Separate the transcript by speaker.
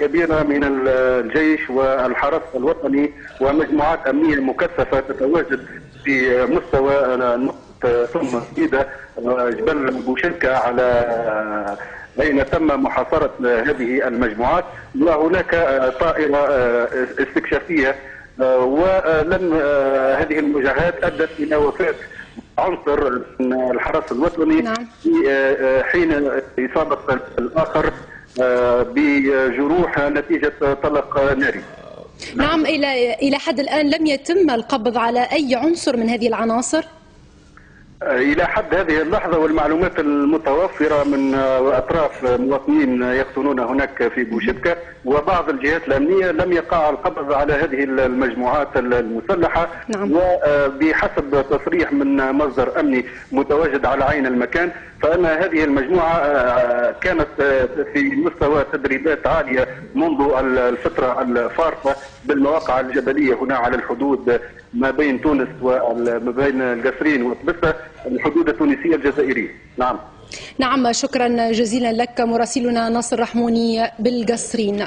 Speaker 1: كبيرة من الجيش والحرس الوطني ومجموعات أمنية مكثفة تتواجد في مستوى نقطة ثم جديدة جبل بوشنكا على أين تم محاصرة هذه المجموعات، وهناك طائرة استكشافية، ولم هذه المواجهات أدت إلى وفاة عنصر من الحرس الوطني في حين إصابة الآخر بجروح نتيجة طلق ناري.
Speaker 2: نعم، إلى حد الآن لم يتم القبض على أي عنصر من هذه العناصر؟
Speaker 1: إلى حد هذه اللحظة والمعلومات المتوفرة من أطراف مواطنين يقطنون هناك في بوشنكا وبعض الجهات الأمنية لم يقع القبض على هذه المجموعات المسلحة.
Speaker 2: نعم.
Speaker 1: وبحسب تصريح من مصدر أمني متواجد على عين المكان، فأن هذه المجموعة كانت في مستوى تدريبات عالية منذ الفترة الفارقة بالمواقع الجبلية هنا على الحدود ما بين تونس وما بين القصرين وطبسة، الحدود التونسية الجزائرية. نعم.
Speaker 2: نعم، شكرا جزيلا لك مراسلنا ناصر رحموني بالقصرين.